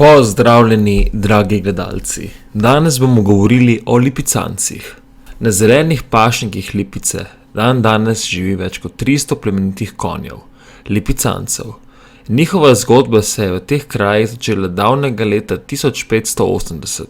Pozdravljeni, dragi gledalci. Danes bomo govorili o lipicancih. Na zelenih pašnikih Lipice danes živi več kot 300 plemenitih konjev, lipicancev. Njihova zgodba se je v teh krajih začela davnega leta 1580,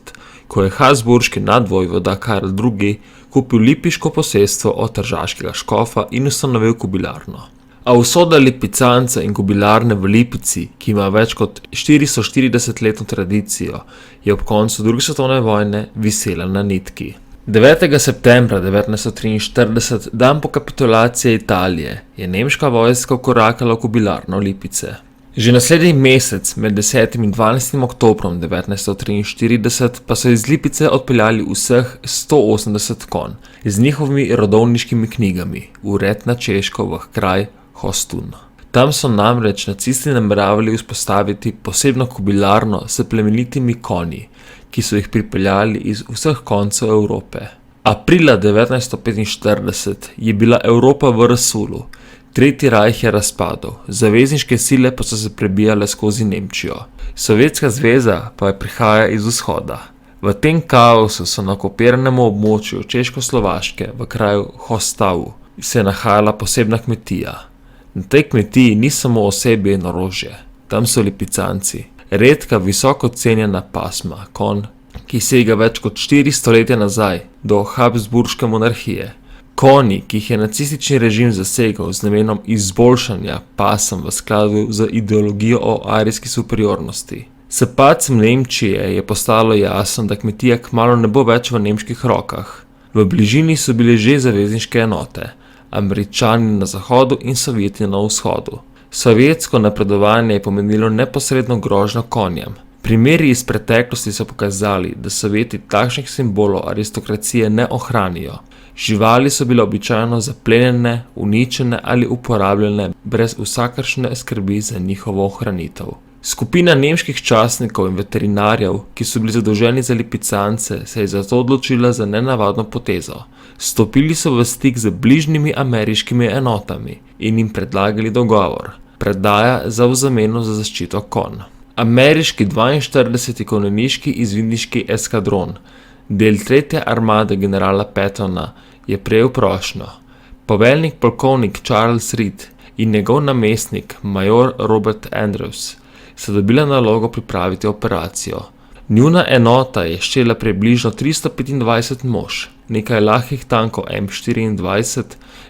ko je habsburški nadvojvoda Karl II. Kupil lipiško posestvo od tržaškega škofa in ustanovil kobilarno. A usoda lipicanca in kobilarne v Lipici, ki ima več kot 440-letno tradicijo, je ob koncu druge svetovne vojne visela na nitki. 9. septembra 1943, dan po kapitulaciji Italije, je nemška vojska vkorakala v kobilarno Lipice. Že naslednji mesec, med 10. in 12. oktobrom 1943, pa so iz Lipice odpeljali vseh 180 konj z njihovimi rodovniškimi knjigami v red na Češko v kraj Hostun. Tam so namreč nacisti nameravali vzpostaviti posebno kobilarno s plemenitimi konji, ki so jih pripeljali iz vseh koncev Evrope. Aprila 1945 je bila Evropa v razsulu, Tretji rajh je razpadel, zavezniške sile pa so se prebijale skozi Nemčijo. Sovjetska zveza pa prihaja iz vzhoda. V tem kaosu so na okupiranemu območju Češko-Slovaške v kraju Hostavu se nahajala posebna kmetija. Na tej kmetiji ni samo osebje in orožje, tam so lipicanci, redka visoko cenjena pasma, konj, ki sega več kot 4 stoletja nazaj do habsburške monarhije. Konji, ki jih je nacistični režim zasegal z namenom izboljšanja pasem v skladu z ideologijo o arijski superiornosti. S padcem Nemčije je postalo jasno, da kmetija kmalu ne bo več v nemških rokah. V bližini so bile že zavezniške enote, Američani na zahodu in Sovjeti na vzhodu. Sovjetsko napredovanje je pomenilo neposredno grožnjo konjem. Primeri iz preteklosti so pokazali, da Sovjeti takšnih simbolov aristokracije ne ohranijo. Živali so bile običajno zaplenjene, uničene ali uporabljene brez vsakršne skrbi za njihovo ohranitev. Skupina nemških častnikov in veterinarjev, ki so bili zadolženi za lipicance, se je zato odločila za nenavadno potezo. Stopili so v stik z bližnjimi ameriškimi enotami in jim predlagali dogovor, predaja v zameno za zaščito konj. Ameriški 42. konjeniški izvidniški eskadron, del 3. armade generala Pattona, je prejel prošnjo. Poveljnik polkovnik Charles Reed in njegov namestnik major Robert Andrews sta dobila nalogo pripraviti operacijo. Njuna enota je štela približno 325 mož, nekaj lahkih tankov M24,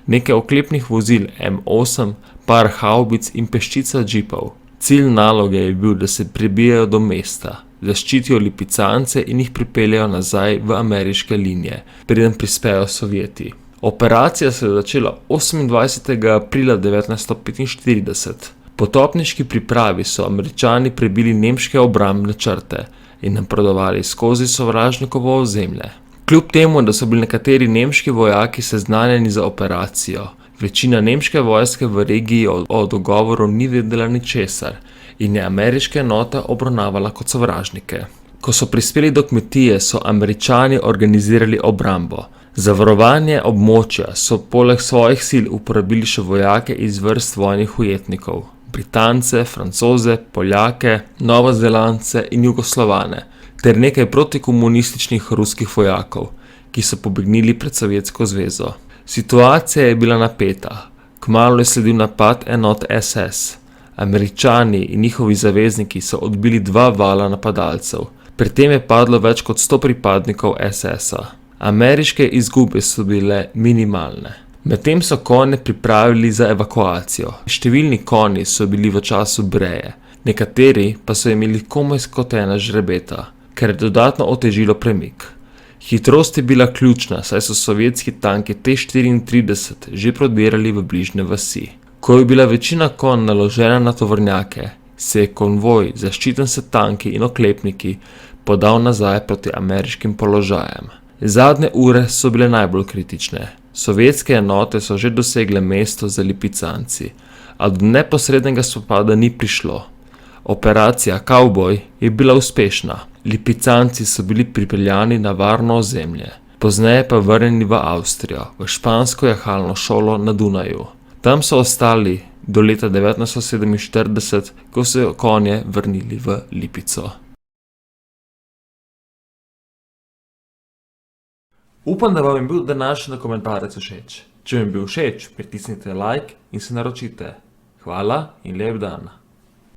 nekaj oklepnih vozil M8, par havbic in peščica džipov. Cilj naloge je bil, da se prebijajo do mesta, zaščitijo lipicance in jih pripeljejo nazaj v ameriške linije, preden prispejo Sovjeti. Operacija se je začela 28. aprila 1945. Po topniški pripravi so Američani prebili nemške obrambne črte in napredovali skozi sovražnikovo ozemlje. Kljub temu, da so bili nekateri nemški vojaki seznanjeni za operacijo, večina nemške vojske v regiji o dogovoru ni vedela ničesar in je ameriške enote obravnavala kot sovražnike. Ko so prispeli do kmetije, so Američani organizirali obrambo. Za varovanje območja so poleg svojih sil uporabili še vojake iz vrst vojnih ujetnikov, Britance, Francoze, Poljake, Novozelandce in Jugoslovane, ter nekaj protikomunističnih ruskih vojakov, ki so pobegnili pred Sovjetsko zvezo. Situacija je bila napeta. Kmalu je sledil napad enot SS. Američani in njihovi zavezniki so odbili 2 vala napadalcev. Pri tem je padlo več kot 100 pripadnikov SS-a. Ameriške izgube so bile minimalne. Medtem so konje pripravili za evakuacijo. Številni konji so bili v času breje, nekateri pa so imeli komaj skotena žrebeta, kar je dodatno otežilo premik. Hitrost je bila ključna, saj so sovjetski tanki T-34 že prodirali v bližnje vasi. Ko je bila večina konj naložena na tovornjake, se je konvoj, zaščiten s tanki in oklepniki, podal nazaj proti ameriškim položajem. Zadnje ure so bile najbolj kritične. Sovjetske enote so že dosegle mesto za lipicanci, a do neposrednega spopada ni prišlo. Operacija Kavboj je bila uspešna. Lipicanci so bili pripeljani na varno ozemlje, pozneje pa vrnjeni v Avstrijo, v špansko jahalno šolo na Dunaju. Tam so ostali do leta 1947, ko so konje vrnili v Lipico. Upam, da vam je bil današnji dokumentarec všeč. Če vam je bil všeč, pritisnite like in se naročite. Hvala in lep dan.